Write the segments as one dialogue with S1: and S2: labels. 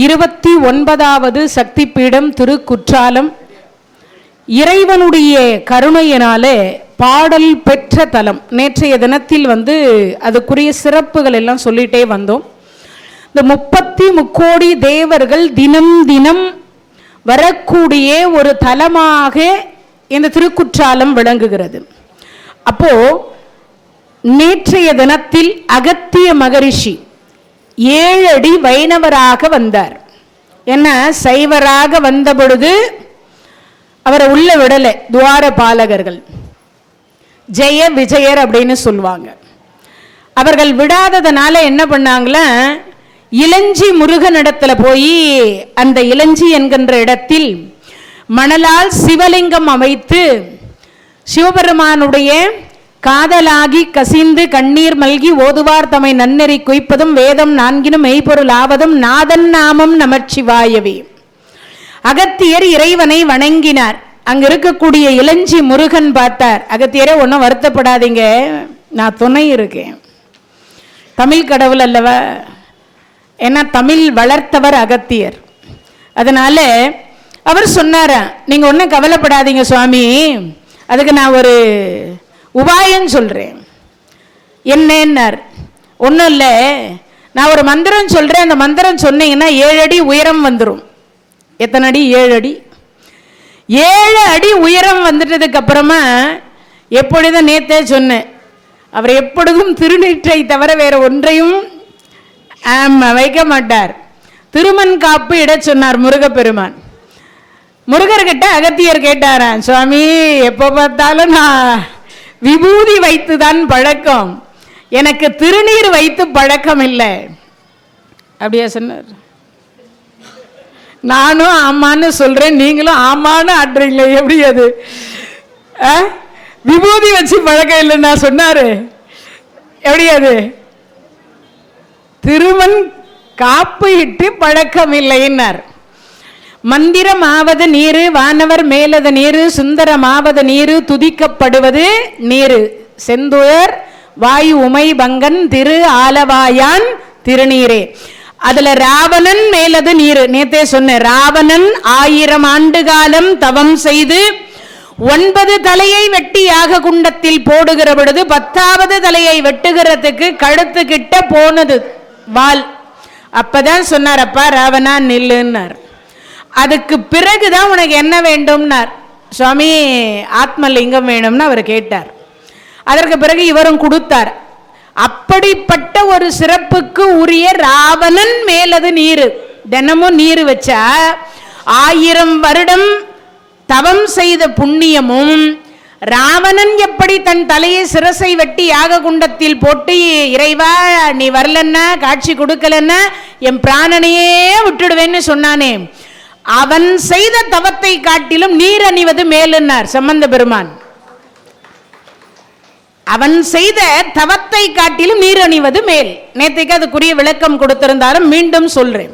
S1: 29வது சக்தி பீடம் திருக்குற்றாலம். இறைவனுடைய கருணையினாலே பாடல் பெற்ற தலம். நேற்றைய தினத்தில் அதுக்குரிய சிறப்புகள் எல்லாம் சொல்லிட்டே வந்தோம். இந்த 33 தேவர்கள் தினம் தினம் வரக்கூடிய ஒரு தலமாக இந்த திருக்குற்றாலம் விளங்குகிறது. அப்போ நேற்றைய தினத்தில் அகத்திய மகரிஷி 7 அடி வைணவராக வந்தார். என்ன, சைவராக வந்த பொழுது அவரை உள்ள விடலை துவார பாலகர்கள், ஜெய விஜயர் அப்படின்னு சொல்லுவாங்க. அவர்கள் விடாததுனால என்ன பண்ணாங்கள, இளஞ்சி முருகனிடத்துல போய் அந்த இளஞ்சி என்கின்ற இடத்தில் மணலால் சிவலிங்கம் அமைத்து சிவபெருமானுடைய காதலாகி கசிந்து கண்ணீர் மல்கி ஓதுவார் தம்மை நன்னெறி குய்ப்பதும் வேதம் 4 மெய்ப்பொருள் ஆவதும் நாதன் நாமம் நமச்சிவாயவே. அகத்தியர் இறைவனை வணங்கினார். அங்க இருக்கக்கூடிய இளஞ்சி முருகன் பார்த்தார், அகத்தியரே ஒன்றும் வருத்தப்படாதீங்க, நான் துணை இருக்கேன். தமிழ் கடவுள் அல்லவா, ஏன்னா தமிழ் வளர்த்தவர் அகத்தியர். அதனால அவர் சொன்னார, நீங்க ஒன்றும் கவலைப்படாதீங்க சுவாமி, அதுக்கு நான் ஒரு உபாயம் சொல்றேன். என்னன்னார், ஒன்றும் இல்லை, நான் ஒரு மந்திரம் சொல்றேன், அந்த மந்திரம் சொன்னீங்கன்னா 7 அடி உயரம் வந்துடும். எத்தனை அடி? 7 அடி. 7 அடி உயரம் வந்துட்டதுக்கு அப்புறமா, எப்பொழுதும் நேத்தே சொன்னேன், அவர் எப்பொழுதும் திருநீற்றை தவிர வேற ஒன்றையும் வைக்க மாட்டார். திருமண் காப்பு இட சொன்னார் முருகப்பெருமான். முருகர்கிட்ட அகத்தியர் கேட்டாராம், சுவாமி எப்போ பார்த்தாலும் நான் விபூதி வைத்துதான் பழக்கம், எனக்கு திருநீர் வைத்து பழக்கம் இல்லை. அப்படியா சொன்னார். நானும் ஆமான்னு சொல்றேன், நீங்களும் ஆமான்னு ஆடுறீங்களே, எப்படி அது? விபூதி வச்சு பழக்கம் இல்லைன்னா சொன்னாரு, எப்படி அது? திருமண் காப்பு இட்டு பழக்கம் இல்லைன்னார். மந்திரமாவது நீரு, வானவர் மேலது நீரு, சுந்தரமாவது நீரு, துதிக்கப்படுவது நீரு, செந்துயர் வாயு உமை பங்கன் திரு ஆலவாயான் திருநீரே. அதுல ராவணன் மேலது நீரு. நேத்தே சொன்ன, ராவணன் 1000 ஆண்டு காலம் தவம் செய்து 9 தலையை வெட்டி யாக குண்டத்தில் போடுகிற பொழுது 10வது தலையை வெட்டுகிறதுக்கு கழுத்து கிட்ட போனது வால். அப்பதான் சொன்னார், அப்பா ராவணா நில்லுன்னார். அதுக்கு பிறகுதான் உனக்கு என்ன வேண்டும்னார். சுவாமி ஆத்மலிங்கம் வேணும்னு அவர் கேட்டார். அதற்கு பிறகு இவரும் கொடுத்தார். அப்படிப்பட்ட ஒரு சிறப்புக்கு உரிய ராவணன் மேலது நீரு. தினமும் நீர் வச்சா 1000 வருடம் தவம் செய்த புண்ணியமும், ராவணன் எப்படி தன் தலையை சிரசை வெட்டி யாக குண்டத்தில் போட்டு இறைவா நீ வரலன்னா காட்சி கொடுக்கலன்னா என் பிராணனையே விட்டுடுவேன்னு சொன்னானே, அவன் செய்த தவத்தை காட்டிலும் நீர் அணிவது மேலுன்னார் சம்பந்த பெருமான். அவன் செய்த தவத்தை காட்டிலும் நீர் அணிவது மேல். நேற்றைக்கு அதுக்குரிய விளக்கம் கொடுத்திருந்தாலும் மீண்டும் சொல்றேன்.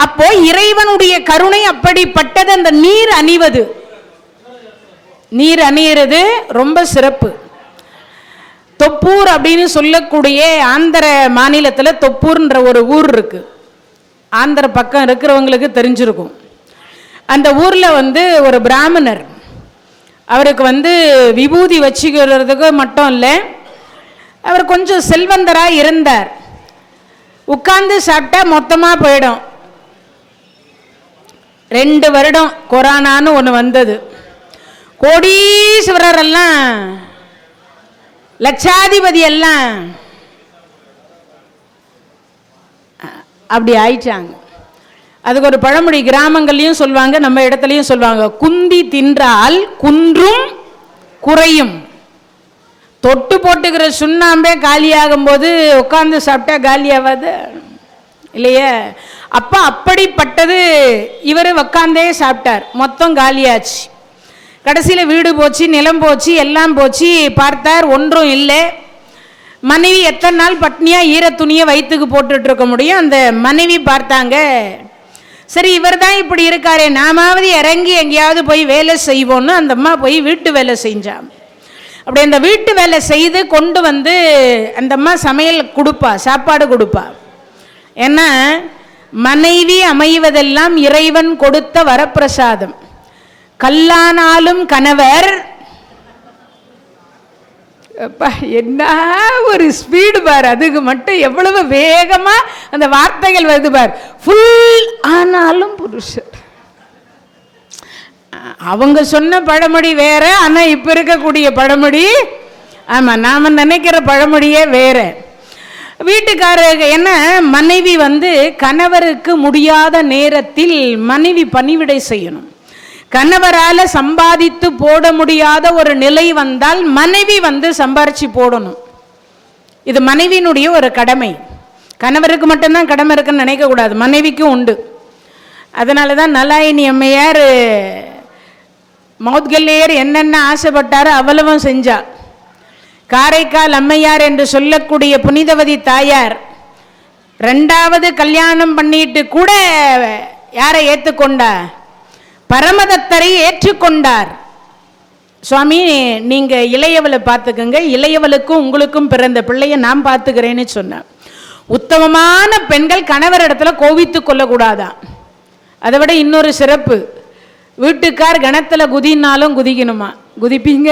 S1: அப்போ இறைவனுடைய கருணை அப்படிப்பட்டது. அந்த நீர் அணிவது, நீர் அணியிறது ரொம்ப சிறப்பு. தொப்பூர் அப்படின்னு சொல்லக்கூடிய ஆந்திர மாநிலத்தில் தொப்பூர்ன்ற ஒரு ஊர் இருக்கு. ஆந்திர பக்கம் இருக்கிறவங்களுக்கு தெரிஞ்சிருக்கும். அந்த ஊர்ல ஒரு பிராமணர், அவருக்கு விபூதி வச்சுக்கிறதுக்கு மட்டும் இல்லை, அவர் கொஞ்சம் செல்வந்தராக இருந்தார். உட்கார்ந்து சாப்பிட்டா மொத்தமாக போயிடும். 2 வருடம் கொரோனான்னு ஒன்று வந்தது. கோடீஸ்வரர் எல்லாம், லட்சாதிபதி எல்லாம் அப்படி ஆயிட்டாங்க. அதுக்கு ஒரு பழமொழி கிராமங்கள்லையும் சொல்லுவாங்க, நம்ம இடத்துலையும் சொல்லுவாங்க, குந்தி தின்றால் குன்றும் குறையும். தொட்டு போட்டுக்கிற சுண்ணாம்பே காலியாகும் போது உட்கார்ந்து சாப்பிட்டா காலியாகாது இல்லையே. அப்போ அப்படிப்பட்டது இவர் உட்காந்தே சாப்பிட்டார். மொத்தம் காலியாச்சு. கடைசியில் வீடு போச்சு, நிலம் போச்சு, எல்லாம் போச்சு. பார்த்தார் ஒன்றும் இல்லை. மனைவி எத்தனை நாள் பட்னியாக ஈர துணியை வயிற்றுக்கு போட்டுட்டு இருக்க முடியும்? அந்த மனைவி பார்த்தாங்க, சரி இவர் தான் இப்படி இருக்காரே, நாமாவது இறங்கி எங்கேயாவது போய் வேலை செய்வோன்னு அந்த அம்மா போய் வீட்டு வேலை செஞ்சான். அப்படி அந்த வீட்டு வேலை செய்து கொண்டு அந்த அம்மா சமையல் கொடுப்பா, சாப்பாடு கொடுப்பா. ஏன்னா மனைவி அமைவதெல்லாம் இறைவன் கொடுத்த வரப்பிரசாதம். கல்லானாலும் கணவர், என்ன ஒரு ஸ்பீடு பார், அதுக்கு மட்டும் எவ்வளவு வேகமா அந்த வார்த்தைகள் வருது பார். ஃபுல் ஆனாலும் புருஷர். அவங்க சொன்ன பழமொழி வேற, ஆனா இப்ப இருக்கக்கூடிய பழமொழி, ஆமா நாம நினைக்கிற பழமொழியே வேற. வீட்டுக்காரங்க என்ன, மனைவி கணவருக்கு முடியாத நேரத்தில் மனைவி பணிவிடை செய்யணும். கணவரால சம்பாதித்து போட முடியாத ஒரு நிலை வந்தால் மனைவி சம்பாரிச்சு போடணும். இது மனைவியினுடைய ஒரு கடமை. கணவருக்கு மட்டும்தான் கடமை இருக்குன்னு நினைக்க கூடாது, மனைவிக்கும் உண்டு. அதனாலதான் நலாயினி அம்மையார் மௌத்கல்லையர் என்னென்ன ஆசைப்பட்டாரோ அவ்வளவும் செஞ்சா. காரைக்கால் அம்மையார் என்று சொல்லக்கூடிய புனிதவதி தாயார் 2வது கல்யாணம் பண்ணிட்டு கூட யாரை ஏற்றுக்கொண்டா? பரமதத்தரை ஏற்றுக்கொண்டார். சுவாமி நீங்க இளையவளை பார்த்துக்கங்க, இளையவளுக்கும் உங்களுக்கும் பிறந்த பிள்ளைய நான் பார்த்துக்கிறேன்னு சொன்னார். உத்தமமான பெண்கள் கணவர் இடத்துல கோவித்து கொள்ளக்கூடாதான். அதை விட இன்னொரு சிறப்பு, வீட்டுக்கார் கணத்துல குதினாலும் குதிக்கணுமா? குதிப்பீங்க?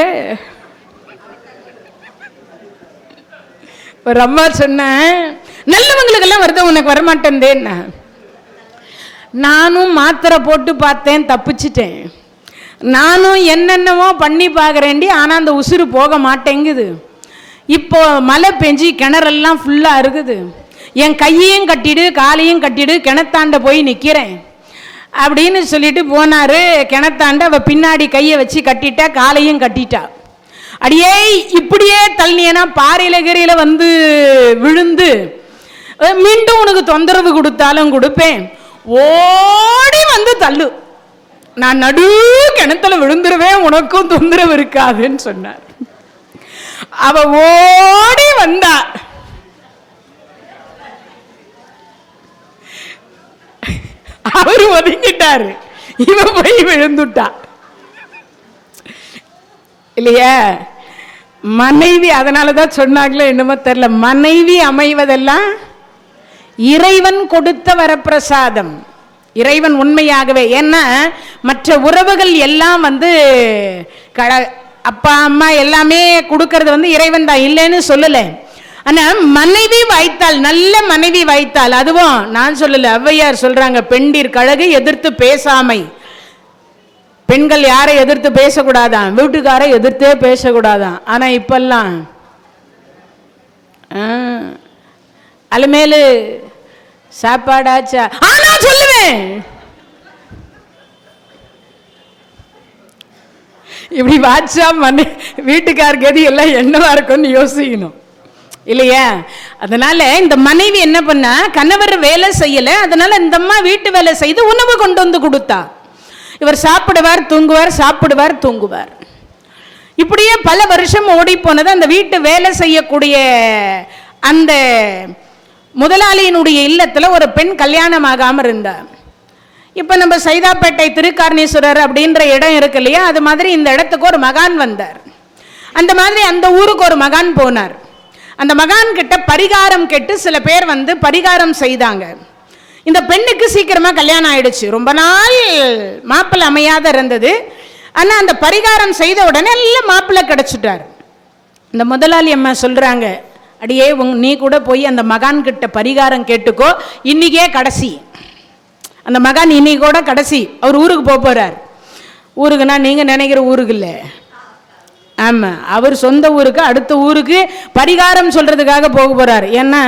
S1: ஒரு அம்மா சொன்ன, நல்லவங்களுக்கெல்லாம் வருது, உனக்கு வரமாட்டேன். நானும் மாத்திரை போட்டு பார்த்தேன், தப்பிச்சிட்டேன். நானும் என்னென்னவோ பண்ணி பார்க்குறேன்டி, ஆனால் அந்த உசுறு போக மாட்டேங்குது. இப்போ மழை பெஞ்சி கிணறெல்லாம் ஃபுல்லாக இருக்குது. என் கையையும் கட்டிடு காலையும் கட்டிடு, கிணத்தாண்ட போய் நிற்கிறேன் அப்படின்னு சொல்லிட்டு போனாரு. கிணத்தாண்ட அவள் பின்னாடி கையை வச்சு கட்டிட்டா, காலையும் கட்டிட்டா. அடியே இப்படியே தள்ளினா பாறையில கீரையில விழுந்து மீண்டும் உனக்கு தொந்தரவு கொடுத்தாலும் கொடுப்பேன், ஓடி தள்ளு, நான் நடு கிணத்துல விழுந்துருவேன், உனக்கும் தொந்தரவு இருக்காதுன்னு சொன்னார். அவ ஓடி வந்தா. அவரு ஒதுங்கிட்டாரு, இவ போய் விழுந்துட்டா இல்லையா? மனைவி, அதனாலதான் சொன்னாங்களே என்னமோ தெரியல, மனைவி அமைவதெல்லாம் இறைவன் கொடுத்த வரப்பிரசாதம். இறைவன் உண்மையாகவே, ஏன்னா மற்ற உறவுகள் எல்லாம் அப்பா அம்மா எல்லாமே கொடுக்கறது இறைவன் தான், இல்லைன்னு சொல்லல. ஆனா மனைவி வாய்த்தால், நல்ல மனைவி வாய்த்தால், அதுவும் நான் சொல்லல, ஔவையார் சொல்றாங்க, பெண்டிர் கழகு எதிர்த்து பேசாமை. பெண்கள் யாரை எதிர்த்து பேசக்கூடாதான், வீட்டுக்காரை எதிர்த்தே பேசக்கூடாதான். ஆனா இப்பெல்லாம் அலுமேலு சாப்பாடாச்சா, ஆனா சொல்லுவேன், இப்படி வாட்சா மனை வீட்டுக்காருக்கு எது எல்லாம் என்னவா இருக்கும்னு யோசிக்கணும் இல்லையா? அதனால இந்த மனைவி என்ன பண்ணா, கணவர் வேலை செய்யல, அதனால இந்த அம்மா வீட்டு வேலை செய்து உணவு கொண்டு கொடுத்தா. இவர் சாப்பிடுவார் தூங்குவார், சாப்பிடுவார் தூங்குவார். இப்படியே பல வருஷம் ஓடி போனது. அந்த வீட்டு வேலை செய்யக்கூடிய அந்த முதலாளியினுடைய இல்லத்துல ஒரு பெண் கல்யாணம் ஆகாம இருந்தார். இப்ப நம்ம சைதாப்பேட்டை திருக்காரணீஸ்வரர் அப்படின்ற இடம் இருக்கு இல்லையா, அது மாதிரி இந்த இடத்துக்கு ஒரு மகான் வந்தார். அந்த மாதிரி அந்த ஊருக்கு ஒரு மகான் போனார். அந்த மகான் கிட்ட பரிகாரம் கேட்டு சில பேர் பரிகாரம் செய்தாங்க. இந்த பெண்ணுக்கு சீக்கிரமா கல்யாணம் ஆயிடுச்சு, ரொம்ப நாள் மாப்பிள்ளை அமையாத இருந்தது. ஆனா அந்த பரிகாரம் செய்த உடனே எல்லாம் மாப்பிள்ளை கிடைச்சிட்டார். இந்த முதலாளி அம்மா சொல்றாங்க, அடியே நீ கூட போய் அந்த மகான் கிட்ட பரிகாரம் கேட்டுக்கோ, இன்னைக்கே கடைசி. அந்த மகான் இன்னைக்கு கூட கடைசி, அவர் ஊருக்கு போறார். ஊருக்குன்னா நீங்க நினைக்கிற ஊருக்கு இல்லை, ஆமா அவர் சொந்த ஊருக்கு, அடுத்த ஊருக்கு பரிகாரம் சொல்றதுக்காக போக போறார். ஏன்னா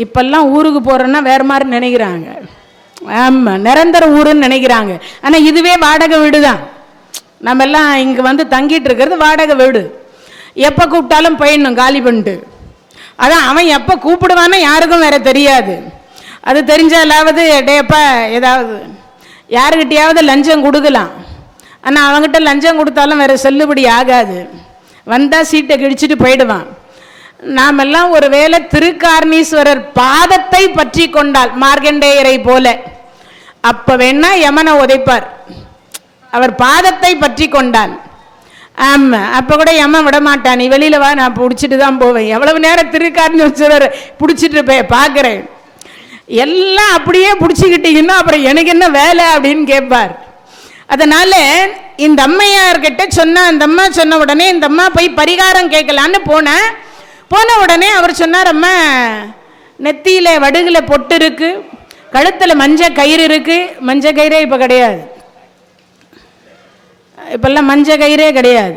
S1: இப்பெல்லாம் ஊருக்கு போறோன்னா வேற மாதிரி நினைக்கிறாங்க, ஆமா நிரந்தர ஊருன்னு நினைக்கிறாங்க. ஆனா இதுவே வாடகை வீடு தான். நம்ம எல்லாம் இங்க தங்கிட்டு இருக்கிறது வாடகை வீடு. எப்ப கூப்பிட்டாலும் போயிடணும் காலி பண்ணிட்டு. அதான் அவன் எப்ப கூப்பிடுவான்னு யாருக்கும் வேற தெரியாது. அது தெரிஞ்சாலாவது டேப்பா ஏதாவது யாருக்கிட்டையாவது லஞ்சம் கொடுக்கலாம். ஆனால் அவங்ககிட்ட லஞ்சம் கொடுத்தாலும் வேற செல்லுபடி ஆகாது. வந்தால் சீட்டை கிழிச்சிட்டு போயிடுவான். நாமெல்லாம் ஒரு வேளை திருக்காரணீஸ்வரர் பாதத்தை பற்றி கொண்டால் மார்கண்டேயரை போல, அப்ப வேணா யமனை உதைப்பார். அவர் பாதத்தை பற்றி கொண்டான், ஆமா அப்ப கூட யமன் விட மாட்டான். நீ வெளியில வா, நான் பிடிச்சிட்டு தான் போவேன். எவ்வளவு நேரம் திருக்காரணீஸ்வரர் பிடிச்சிட்டு போய் பார்க்கிறேன். எல்லாம் அப்படியே பிடிச்சிக்கிட்டீங்கன்னா அப்புறம் எனக்கு என்ன வேலை அப்படின்னு கேட்பார். அதனால இந்த அம்மையார்கிட்ட சொன்ன, அந்த அம்மா சொன்ன உடனே இந்த அம்மா போய் பரிகாரம் கேட்கலான்னு போன உடனே அவர் சொன்னார், அம்மா நெத்தியில வடுகுல பொட்டு இருக்கு, கழுத்துல மஞ்சள் கயிறு இருக்கு. மஞ்சள் கயிறே இப்ப கிடையாது, இப்பெல்லாம் மஞ்சள் கயிறே கிடையாது.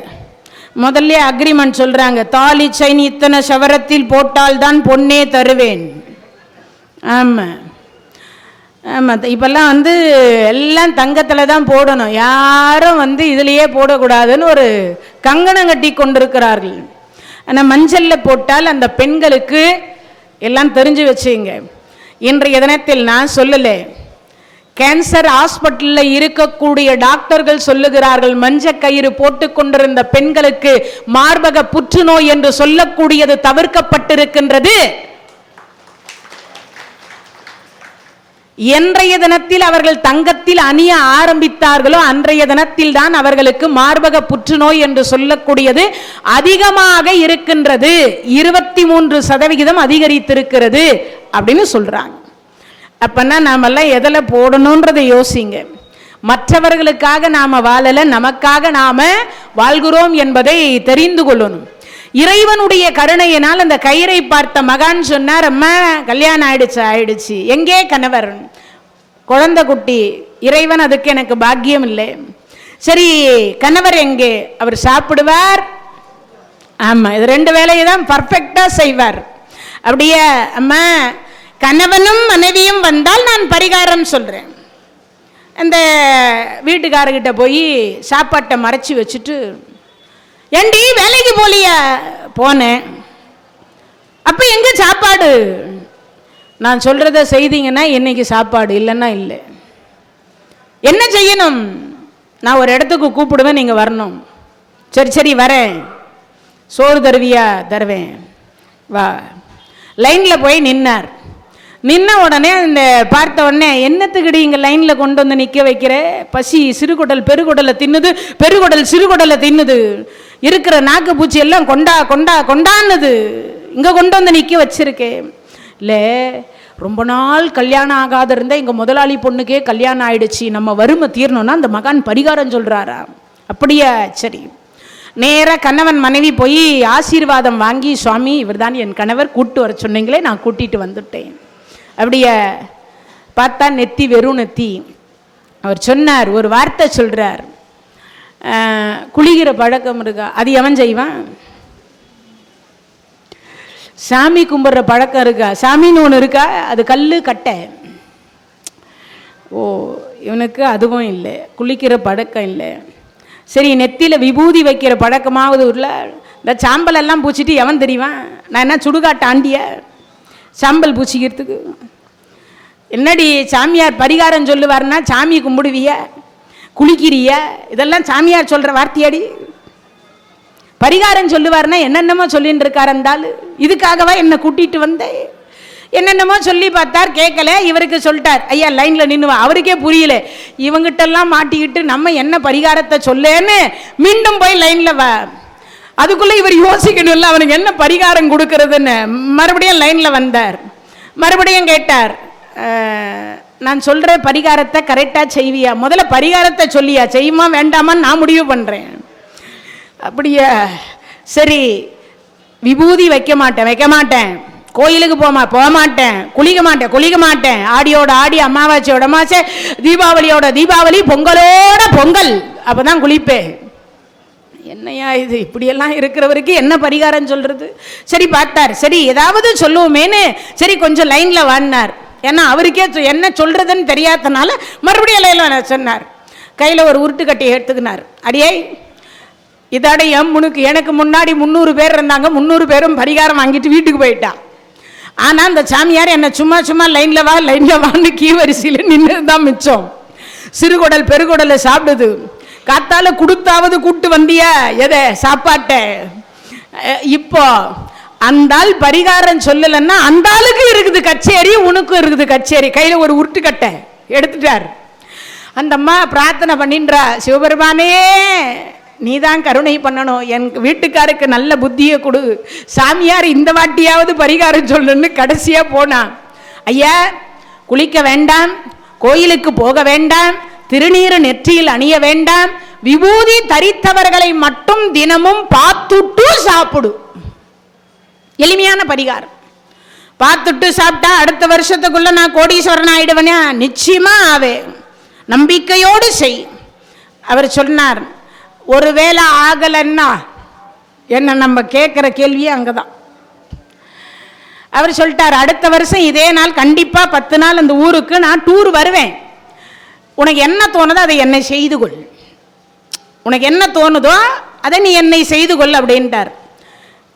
S1: முதல்ல அக்ரிமெண்ட் சொல்றாங்க, தாலி செயின் இத்தனை சவரத்தில் போட்டால் தான் பொன்னே தருவேன். ஆமா ஆமா, இப்பெல்லாம் எல்லாம் தங்கத்தில் தான் போடணும், யாரும் இதுலயே போடக்கூடாதுன்னு ஒரு கங்கணம் கட்டி கொண்டிருக்கிறார்கள். ஆனால் மஞ்சளில் போட்டால் அந்த பெண்களுக்கு எல்லாம் தெரிஞ்சு வச்சுங்க. இன்றைய தினத்தில் நான் சொல்லலை, கேன்சர் ஹாஸ்பிட்டலில் இருக்கக்கூடிய டாக்டர்கள் சொல்லுகிறார்கள், மஞ்சள் கயிறு போட்டு கொண்டிருந்த பெண்களுக்கு மார்பக புற்றுநோய் என்று சொல்லக்கூடியது தவிர்க்கப்பட்டிருக்கின்றது. என்றைய தினத்தில் அவர்கள் தங்கத்தில் அணிய ஆரம்பித்தார்களோ அன்றைய தினத்தில் தான் அவர்களுக்கு மார்பக புற்றுநோய் என்று சொல்லக்கூடியது அதிகமாக இருக்கின்றது. 23% அதிகரித்திருக்கிறது அப்படின்னு சொல்றாங்க. அப்பன்னா நாமெல்லாம் எதில் போடணும்ன்றதை யோசிங்க. மற்றவர்களுக்காக நாம வாழல, நமக்காக நாம வாழ்கிறோம் என்பதை தெரிந்து கொள்ளணும். இறைவனுடைய கருணையினால் அந்த கயிறை பார்த்த மகான் சொன்னார், அம்மா கல்யாணம் ஆயிடுச்சு. எங்கே கணவர்? குழந்தை குட்டி. இறைவன் அதுக்கு எனக்கு பாக்கியம் இல்லை. சரி, கணவர் எங்கே? அவர் சாப்பிடுவார். ஆமா, இது 2 வேலையை தான் பர்ஃபெக்டா செய்வார். அப்படியே அம்மா கணவனும் மனைவியும் வந்தால் நான் பரிகாரம் சொல்றேன். அந்த வீட்டுக்காரர்கிட்ட போய் சாப்பாட்டை மறைச்சி வச்சுட்டு, ஏண்டி வேலைக்கு போலியா? போனேன். அப்ப எங்க சாப்பாடு? நான் சொல்றத செய்தீங்கன்னா இன்னைக்கு சாப்பாடு, இல்லைன்னா இல்லை. என்ன செய்யணும்? நான் ஒரு இடத்துக்கு கூப்பிடுவேன், நீங்க வரணும். சரி வரேன். சோறு தருவியா? தருவேன், வா. லைன்ல போய் நின்னார். நின்ன உடனே இந்த பார்த்த உடனே, என்னத்துக்குடி இங்க லைன்ல கொண்டு வந்து நிக்க வைக்கிற? பசி, சிறுகுடல் பெருகுடலை தின்னுது, பெருகுடல் சிறுகுடலை தின்னுது, இருக்கிற நாக்கு பூச்சி எல்லாம் கொண்டான்னுது, இங்க கொண்டு வந்து நிக்க வச்சிருக்கேன். இல்லை, ரொம்ப நாள் கல்யாணம் ஆகாத இருந்தா எங்க முதலாளி பொண்ணுக்கே கல்யாணம் ஆயிடுச்சு, நம்ம வறுமை தீரணும்னா அந்த மகான் பரிகாரம் சொல்றாரா? அப்படியா? சரி. நேராக கணவன் மனைவி போய் ஆசீர்வாதம் வாங்கி, சுவாமி இவர் தான் என் கணவர், கூட்டு வர சொன்னீங்களே, நான் கூட்டிட்டு வந்துட்டேன். அப்படிய பார்த்தா நெத்தி வெறும் நெத்தி. அவர் சொன்னார், ஒரு வார்த்தை சொல்றார், குளிக்கிற பழக்கம் இருக்கா? அது எவன் செய்வான்? சாமி கும்பிட்ற பழக்கம் இருக்கா? சாமின்னு ஒன்று இருக்கா? அது கல்லு கட்டை. ஓ, இவனுக்கு அதுவும் இல்லை, குளிக்கிற பழக்கம் இல்லை. சரி, நெத்தியில் விபூதி வைக்கிற பழக்கமாவது உள்ள. இந்த சாம்பல் எல்லாம் பூச்சிட்டு எவன் தெரியுவான்? நான் என்ன சுடுகாட்டு ஆண்டிய சாம்பல் பூச்சிக்கிறதுக்கு? என்னடி சாமியார் பரிகாரம் சொல்லுவார்னா சாமி கும்பிடுவிய, குளிக்கிறிய, இதெல்லாம் சாமியார் சொல்ற வார்த்தையாடி? பரிகாரம் சொல்லுவார்னா என்னென்னமோ சொல்லிட்டு இருக்கார் இருந்தால். இதுக்காகவா என்னை கூட்டிட்டு வந்தேன்? என்னென்னமோ சொல்லி பார்த்தார், கேட்கல. இவருக்கு சொல்லிட்டார், ஐயா லைன்ல நின்னுவா. அவருக்கே புரியல, இவங்கிட்டெல்லாம் மாட்டிக்கிட்டு நம்ம என்ன பரிகாரத்தை சொல்லேன்னு மீண்டும் போய் லைன்ல வா. அதுக்குள்ள இவர் யோசிக்கணும் இல்லை, அவனுக்கு என்ன பரிகாரம் கொடுக்கறதுன்னு. மறுபடியும் லைன்ல வந்தார். மறுபடியும் கேட்டார், நான் சொல்ற பரிகாரத்தை கரெக்டா செய்வியா? முதல்ல பரிகாரத்தை சொல்லியா, செய்யுமா வேண்டாமான்னு நான் முடிவு பண்றேன். அப்படியா? சரி, விபூதி வைக்க மாட்டேன், கோயிலுக்கு போக மாட்டேன், குளிக்க மாட்டேன், ஆடியோட ஆடி, அமாவாசையோட அமாவாசை, தீபாவளியோட தீபாவளி, பொங்கலோட பொங்கல், அப்பதான் குளிப்பேன். என்னையா இது? இப்படியெல்லாம் இருக்கிறவருக்கு என்ன பரிகாரம் சொல்றது? சரி பார்த்தார், சரி ஏதாவது சொல்லுவோமேனு சரி கொஞ்சம் லைன்ல வாடினார். ஏன்னா அவருக்கே என்ன சொல்றதுன்னு தெரியாதனால மறுபடியும் லைன்ல சொன்னார். கையில ஒரு உருட்டு கட்டி எடுத்துக்கினார். அடியே இதோட எனக்கு முன்னாடி 300 பேர் இருந்தாங்க, 300 பேரும் பரிகாரம் வாங்கிட்டு வீட்டுக்கு போயிட்டான். ஆனா அந்த சாமியார் என்ன சும்மா லைன்ல வான்னு கீவரிசையில் நின்றுதான் மிச்சம். சிறுகுடல் பெருகுடலை சாப்பிடுது. காத்தால கொடுத்தாவது கூட்டு வந்தியா எதை? சாப்பாட்ட. இப்போ அந்த ஆள் பரிகாரம் சொல்லலன்னா அந்த ஆளுக்கு இருக்குது கச்சேரி, உனக்கும் இருக்குது கச்சேரி. கையில ஒரு உருட்டு கட்டை எடுத்துட்டார். அந்த அம்மா பிரார்த்தனை பண்ணின்றா, சிவபெருமானே நீதான் கருணை பண்ணணும், என் வீட்டுக்காருக்கு நல்ல புத்தியை கொடு, சாமியார் இந்த வாட்டியாவது பரிகாரம் சொல்லணும்னு கடைசியா போனான். ஐயா குளிக்க வேண்டாம், கோயிலுக்கு போக வேண்டாம், திருநீறு நெற்றியில் அணிய வேண்டாம், விபூதி தரித்தவர்களை மட்டும் தினமும் பார்த்துட்டு சாப்பிடு. எளிமையான பரிகாரம். பார்த்துட்டு சாப்பிட்டா அடுத்த வருஷத்துக்குள்ள நான் கோடீஸ்வரன் ஆயிடுவேனா? நிச்சயமா ஆவே. நம்பிக்கையோடு செய். அவர் சொன்னார், ஒருவேளை ஆகலன்னா என்ன நம்ம கேட்குற கேள்வியே அங்கதான். அவர் சொல்லிட்டார், அடுத்த வருஷம் இதே நாள் கண்டிப்பா 10 நாள் அந்த ஊருக்கு நான் டூர் வருவேன். உனக்கு என்ன தோணுதோ அதை என்னை செய்து கொள். உனக்கு என்ன தோணுதோ அதை நீ என்னை செய்து கொள் அப்படின்ட்டார்.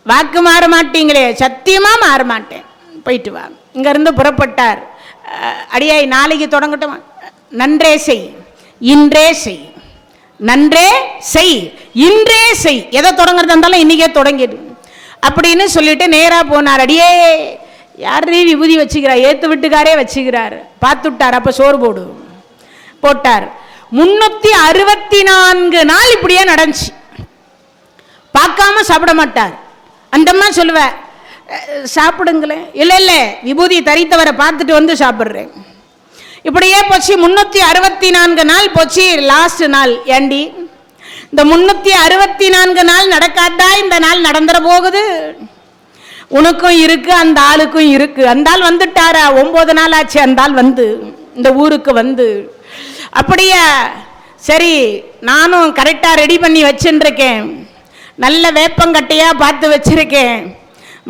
S1: வாக்கு மாற மாட்டீங்களே? சத்தியமா மாற மாட்டேன், போயிட்டு வா. இங்க இருந்து புறப்பட்டார். அடியாய் நாளைக்கு தொடங்கட்டும். நன்றே செய், இன்றே செய், நன்றே செய், இன்றே செய். எதை தொடங்குறது இருந்தாலும் இன்னைக்கே தொடங்கிடு அப்படின்னு சொல்லிட்டு நேரா போனார். அடியே யாரே விபூதி வச்சுக்கிறார்? ஏத்து வீட்டுக்காரே வச்சுக்கிறார். பார்த்துட்டார். அப்ப சோறு போட்டார். 364 நாள் இப்படியே நடந்துச்சு. பார்க்காம சாப்பிட மாட்டார். அந்தம்மா சொல்லுவ, சாப்பிடுங்களேன். இல்லை இல்லை, விபூதி தரித்தவரை பார்த்துட்டு வந்து சாப்பிட்றேன். இப்படியே போச்சு. 364 நாள் போச்சு. லாஸ்ட் நாள், ஏண்டி இந்த 364 நாள் நடக்காட்டா இந்த நாள் நடந்துட போகுது? உனக்கும் இருக்கு, அந்த ஆளுக்கும் இருக்கு. அந்த ஆள் வந்துட்டாரா? 9 நாள் ஆச்சு அந்த ஆள் வந்து இந்த ஊருக்கு வந்து. அப்படியே சரி, நானும் கரெக்டாக ரெடி பண்ணி வச்சுருக்கேன். நல்ல வேப்பங்கட்டையா பார்த்து வச்சிருக்கேன்.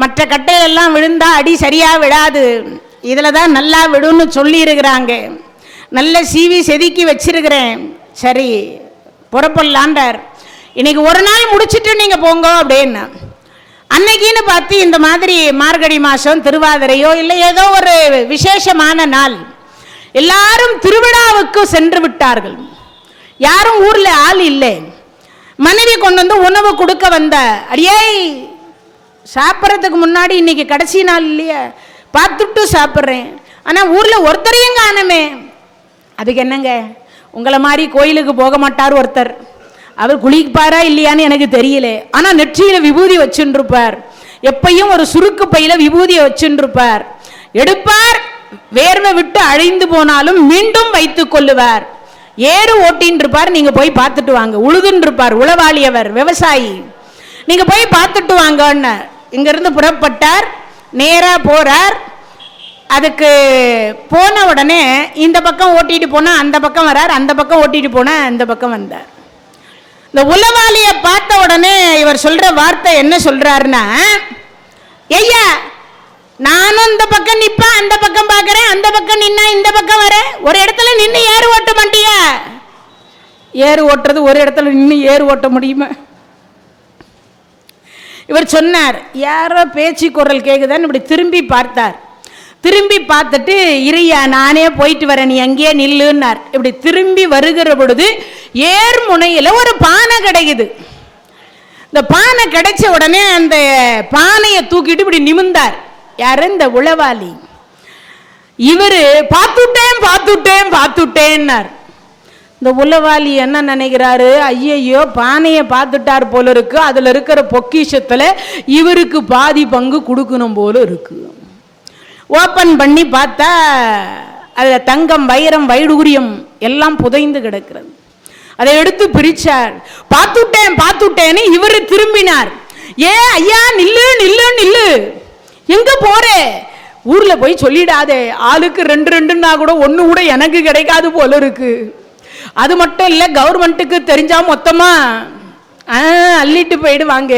S1: மற்ற கட்டையெல்லாம் விழுந்தா அடி சரியா விடாது, இதில் தான் நல்லா விடுன்னு சொல்லி இருக்கிறாங்க. நல்ல சீவி செதுக்கி வச்சிருக்கிறேன். சரி புறப்படலான்றார். இன்னைக்கு ஒரு நாள் முடிச்சுட்டு நீங்கள் போங்க அப்படின்னு. அன்னைக்குன்னு பார்த்து இந்த மாதிரி மார்கழி மாதம் திருவாதிரையோ இல்லை ஏதோ ஒரு விசேஷமான நாள், எல்லாரும் திருவிழாவுக்கு சென்று விட்டார்கள். யாரும் ஊரில் ஆள் இல்லை. மனைவி கொண்டு வந்து உணவு கொடுக்க வந்த, அடியே சாப்பிட்றதுக்கு முன்னாடி இன்னைக்கு கடைசி நாள் இல்லையா, பார்த்துட்டு சாப்பிட்றேன். ஆனால் ஊரில் ஒருத்தரையும் காணுமே. அதுக்கு என்னங்க, உங்களை மாதிரி கோயிலுக்கு போக மாட்டார் ஒருத்தர். அவர் குளிப்பாரா இல்லையான்னு எனக்கு தெரியல. ஆனால் நெற்றியில் விபூதி வச்சுருப்பார். எப்பையும் ஒரு சுருக்கு பையில விபூதியை வச்சுருப்பார். எடுப்பார், வேர்வை விட்டு அழிந்து போனாலும் மீண்டும் வைத்துக் கொள்ளுவார். ஏறு ஓட்டின்னு இருப்பார். நீங்க போய் பார்த்துட்டு வாங்க. உழுதுன்னு இருப்பார். உளவாளியவர், விவசாயி. நீங்க போய் பார்த்துட்டு வாங்கன்னு இங்கிருந்து புறப்பட்டார். நேரா போறார். அதுக்கு போன உடனே இந்த பக்கம் ஓட்டிட்டு போனா அந்த பக்கம் வரார், அந்த பக்கம் ஓட்டிட்டு போனா இந்த பக்கம் வந்தார். இந்த உளவாளியை பார்த்த உடனே இவர் சொல்ற வார்த்தை என்ன சொல்றாருன்னா, ஐயா நானும் இந்த பக்கம் நிப்பேன், அந்த பக்கம் பார்க்கறேன், அந்த பக்கம் நின்னா இந்த பக்கம் வரேன், ஒரு இடத்துல நின்று ஏறு ஓட்ட மாட்டியா? ஏறு ஓட்டுறது ஒரு இடத்துல நின்று ஏறு ஓட்ட முடியுமா? இவர் சொன்னார். யாரோ பேச்சு குரல் கேக்குதான்னு இப்படி திரும்பி பார்த்தார். திரும்பி பார்த்துட்டு, இறையா நானே போயிட்டு வரேன், நீ அங்கேயே நில்லுன்னார். இப்படி திரும்பி வருகிற பொழுது ஏர் முனையில் ஒரு பானை கிடைக்குது. இந்த பானை கிடைச்ச உடனே அந்த பானையை தூக்கிட்டு இப்படி நிமிர்ந்தார். யாரு? இந்த உளவாளி. இவரு பார்த்துட்டேன் பார்த்துட்டேன் பார்த்துட்டேன்னார். இந்த உளவாளி என்ன நினைக்கிறாரு, ஐயையோ பானையை பார்த்துட்டார் போல இருக்கு, அதுல இருக்கிற பொக்கிஷத்துல இவருக்கு பாதி பங்கு கொடுக்கணும் போல இருக்கு. ஓப்பன் பண்ணி பார்த்தா அதுல தங்கம், வைரம், வைடூரியம் எல்லாம் புதைந்து கிடக்கிறது. அதை எடுத்து பிரிச்சார். பார்த்துட்டேன் பார்த்துட்டேன்னு இவரு திரும்பினார். ஏ ஐயா நில்லு நில்லு நில்லு, எங்க போறே? ஊர்ல போய் சொல்லிடாதே, ஆளுக்கு 2 கூட ஒண்ணு கூட எனக்கு கிடைக்காது போல இருக்கு. அது மட்டும் இல்ல, கவர்மெண்ட்டுக்கு தெரிஞ்சா மொத்தமா அள்ளிட்டு போயிடுவாங்க.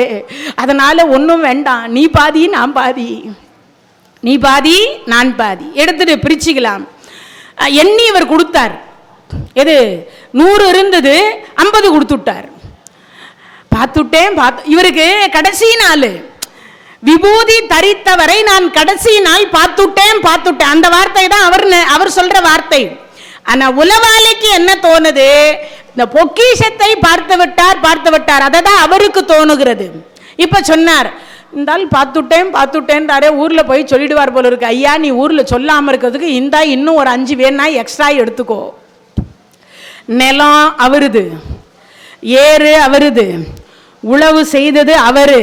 S1: அதனால ஒன்றும் வேண்டாம், நீ பாதி நான் பாதி, நீ பாதி நான் பாதி எடுத்துட்டு பிரிச்சுக்கலாம். எண்ணி இவர் கொடுத்தார். எது 100 இருந்தது, 50 கொடுத்துட்டார். பார்த்துட்டேன் இவருக்கு கடைசி நாள் விபூதி தரித்தவரை நான் கடைசி நாள் பார்த்துட்டேன் பார்த்துட்டேன். அந்த வார்த்தை தான் அவர் சொல்ற வார்த்தை. ஆனா உளவாளிக்கு என்ன தோணுது, இந்த பொக்கிஷத்தை பார்த்து விட்டார் அதை தான் அவருக்கு தோணுகிறது. இப்ப சொன்னார், இந்த ஆள் பார்த்துட்டேன் பார்த்துட்டேன்றாரே, ஊர்ல போய் சொல்லிடுவார் போல இருக்கு. ஐயா நீ ஊர்ல சொல்லாம இருக்கிறதுக்கு இந்தா இன்னும் ஒரு 5 வேணா எக்ஸ்ட்ரா எடுத்துக்கோ. நிலம் அவருது, ஏறு அவருது, உழவு செய்தது அவரு.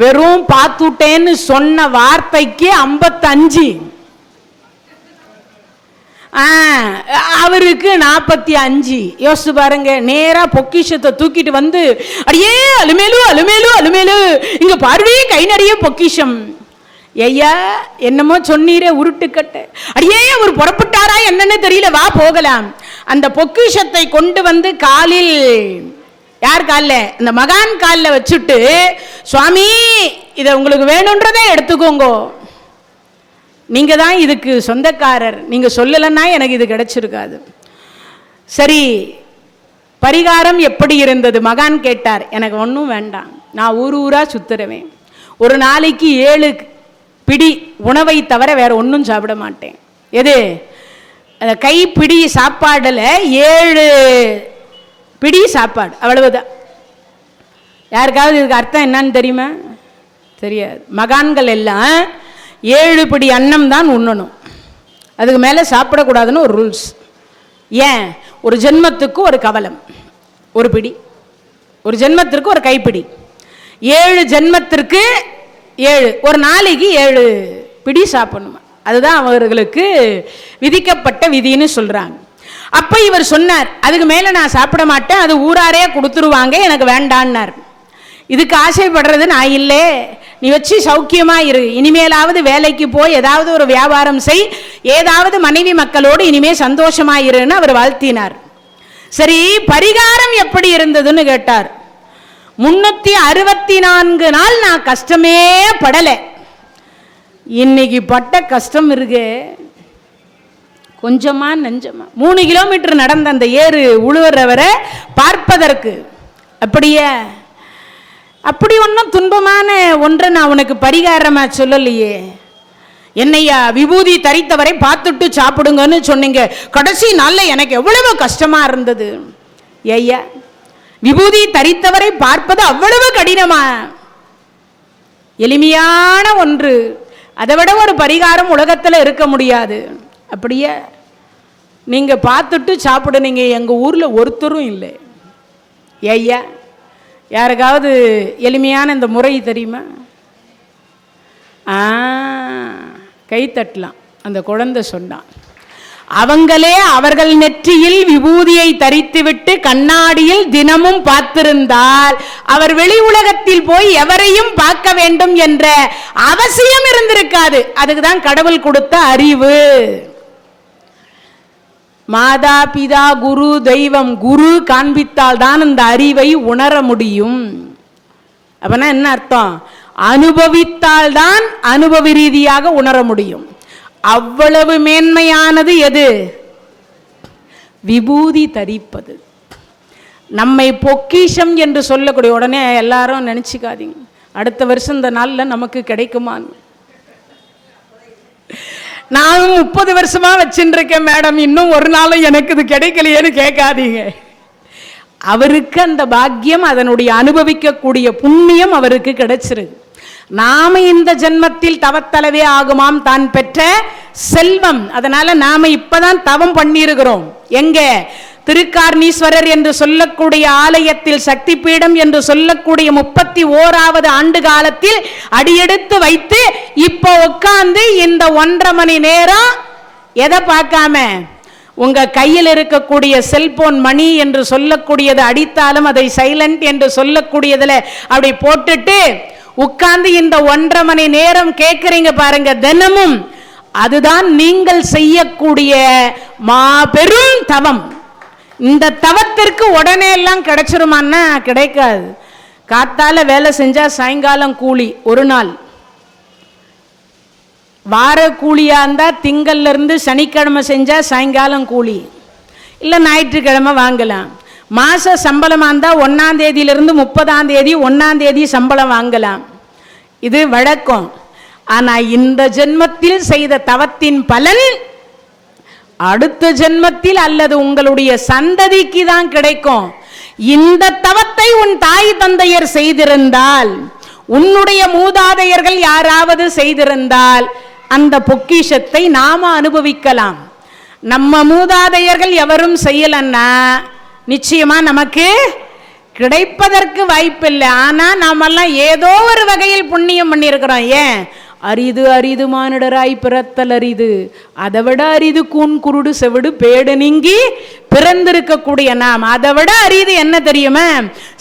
S1: வெறும் பார்த்துட்டேன்னு சொன்ன வார்த்தைக்கு 55. அவருக்கு 45. யோசிச்சு பாருங்க, நேரா பொக்கிஷத்தை தூக்கிட்டு வந்து அடியே அலுமேலு அலுமேலு அலுமேலு, இங்க பார்வையே கை நிறைய பொக்கிஷம். ஐயா என்னமோ சொன்னீரே உருட்டுக்கட்டு, அடியே அவர் புறப்பட்டாரா என்னன்னு தெரியல, வா போகலாம். அந்த பொக்கிஷத்தை கொண்டு வந்து காலில், யார் காலில்? இந்த மகான் காலில் வச்சுட்டு, சுவாமி இதை உங்களுக்கு வேணுன்றதை எடுத்துக்கோங்க, நீங்க தான் இதுக்கு சொந்தக்காரர், நீங்க சொல்லலைன்னா எனக்கு இது கிடைச்சிருக்காது. சரி, பரிகாரம் எப்படி இருந்தது? மகான் கேட்டார். எனக்கு ஒன்றும் வேண்டாம், நான் ஊரா சுத்துறவேன், ஒரு நாளைக்கு 7 பிடி உணவை தவிர வேற ஒன்றும் சாப்பிட மாட்டேன். எது? அந்த கைப்பிடி சாப்பாடுல 7 பிடி சாப்பாடு, அவ்வளவுதான். யாருக்காவது இதுக்கு அர்த்தம் என்னன்னு தெரியுமா? தெரியாது. மகான்கள் எல்லாம் 7 பிடி அன்னம் தான் உண்ணணும், அதுக்கு மேலே சாப்பிடக்கூடாதுன்னு ஒரு ரூல்ஸ். ஏன்? ஒரு ஜென்மத்துக்கு ஒரு கவலம், ஒரு பிடி, ஒரு ஜென்மத்திற்கு ஒரு கைப்பிடி, 7 ஜென்மத்திற்கு 7, ஒரு நாளைக்கு 7 பிடி சாப்பிடணும். அதுதான் அவர்களுக்கு விதிக்கப்பட்ட விதின்னு சொல்றாங்க. அப்ப இவர் சொன்னார், அதுக்கு மேல நான் சாப்பிட மாட்டேன், அது ஊராரே கொடுத்துருவாங்க, எனக்கு வேண்டான்னார். இதுக்கு ஆசைப்படுறது நான் இல்லை, நீ வச்சு சௌக்கியமா இரு, இனிமேலாவது வேலைக்கு போய் ஏதாவது ஒரு வியாபாரம் செய், ஏதாவது மனைவி மக்களோடு இனிமே சந்தோஷமா இருன்னு அவர் வாழ்த்தினார். சரி, பரிகாரம் எப்படி இருந்ததுன்னு கேட்டார். 364 நாள் நான் கஷ்டமே படல, இன்னைக்கு பட்ட கஷ்டம் இருக்கு கொஞ்சமா நெஞ்சமா. 3 கிலோமீட்டர் நடந்த அந்த ஏறு உழுவுறவரை பார்ப்பதற்கு. அப்படியே அப்படி ஒன்றும் துன்பமான ஒன்றை நான் உனக்கு பரிகாரமா சொல்லலையே. என்னையா விபூதி தரித்தவரை பார்த்துட்டு சாப்பிடுங்கன்னு சொன்னீங்க, கடைசி நாளில் எனக்கு எவ்வளவு கஷ்டமா இருந்தது. ஐயா, விபூதி தரித்தவரை பார்ப்பது அவ்வளவு கடினமா? எளிமையான ஒன்று, அதை விட ஒரு பரிகாரம் உலகத்தில் இருக்க முடியாது. அப்படியே நீங்க பார்த்துட்டு சாப்பிடுனீங்க, எங்க ஊர்ல ஒருத்தரும் இல்லை. ஐயா, யாருக்காவது எளிமையான இந்த முறை தெரியுமா? கை தட்டலாம். அந்த குழந்தை சொன்னான், அவங்களே அவர்கள் நெற்றியில் விபூதியை தரித்துவிட்டு கண்ணாடியில் தினமும் பார்த்திருந்தால் அவர் வெளி உலகத்தில் போய் எவரையும் பார்க்க வேண்டும் என்ற அவசியம் இருந்திருக்காது. அதுக்குதான் கடவுள் கொடுத்த அறிவு. மாதா பிதா குரு தெய்வம், குரு காண்பித்தால் தான் இந்த அறிவை உணர முடியும். அப்பனா என்ன அர்த்தம்? அனுபவித்தால் தான் அனுபவ ரீதியாக உணர முடியும். அவ்வளவு மேன்மையானது எது? விபூதி தரிப்பது. நம்மை பொக்கிஷம் என்று சொல்லக்கூடிய, உடனே எல்லாரும் நினைச்சுக்காதீங்க அடுத்த வருஷம் இந்த நாளில் நமக்கு கிடைக்குமான்னு. நான் 30 வருஷமா வச்சுருக்கேன் மேடம், இன்னும் ஒரு நாளும் எனக்கு இது கிடைக்கலையேன்னு கேட்காதீங்க. அவருக்கு அந்த பாக்கியம், அதனுடைய அனுபவிக்கக்கூடிய புண்ணியம் அவருக்கு கிடைச்சிருக்கு. நாம இந்த ஜென்மத்தில் தவத்தளவே ஆகுமாம் தான் பெற்ற செல்வம். அதனால நாம இப்பதான் தவம் பண்ணியிருக்கிறோம். எங்க? திருக்கார்ணீஸ்வரர் என்று சொல்லக்கூடிய ஆலயத்தில், சக்தி பீடம் என்று சொல்லக்கூடிய 31வது ஆண்டு காலத்தில் அடியெடுத்து வைத்து இப்போ உட்கார்ந்து இந்த 1.5 மணி நேரம் எதை பார்க்காம, உங்க கையில் இருக்கக்கூடிய செல்போன் மணி என்று சொல்லக்கூடியது அடித்தாலும் அதை சைலண்ட் என்று சொல்லக்கூடியதுல அப்படி போட்டுட்டு உட்கார்ந்து இந்த 1.5 மணி நேரம் கேட்கிறீங்க பாருங்க தினமும். அதுதான் நீங்கள் செய்யக்கூடிய மாபெரும் தவம். இந்த தவத்திற்கு உடனே எல்லாம் கிடைச்சிருமான்னா கிடைக்காது. காத்தால வேலை செஞ்சா சாயங்காலம் கூலி, ஒரு நாள். வார கூலியா இருந்தா திங்கள்ல இருந்து சனிக்கிழமை செஞ்சா சாயங்காலம் கூலி, இல்லை ஞாயிற்றுக்கிழமை வாங்கலாம். மாச சம்பளமா இருந்தா 1ஆம் தேதியிலிருந்து 30ஆம் தேதி 1ஆம் தேதி சம்பளம் வாங்கலாம். இது வழக்கம். ஆனா இந்த ஜென்மத்தில் செய்த தவத்தின் பலன் அடுத்த ஜென்மத்தில் அல்லது உங்களுடைய சந்ததிக்கு தான் கிடைக்கும். இந்த தவத்தை உன் தாய் தந்தையர் செய்திருந்தால், உன்னுடைய மூதாதையர்கள் யாராவது செய்திருந்தால், அந்த பொக்கிஷத்தை நாம அனுபவிக்கலாம். நம்ம மூதாதையர்கள் எவரும் செய்யலன்னா நிச்சயமா நமக்கு கிடைப்பதற்கு வாய்ப்பில்லை. ஆனா நாமெல்லாம் ஏதோ ஒரு வகையில் புண்ணியம் பண்ணியிருக்கிறோம். ஏன்? அரிது அரிது மானிடராய் பிறத்தல் அரிது, அதை விட அரிது கூன் குருடு செவிடு பேடு நீங்கி பிறந்திருக்கக்கூடிய நாம். அதை விட அரிது என்ன தெரியுமா?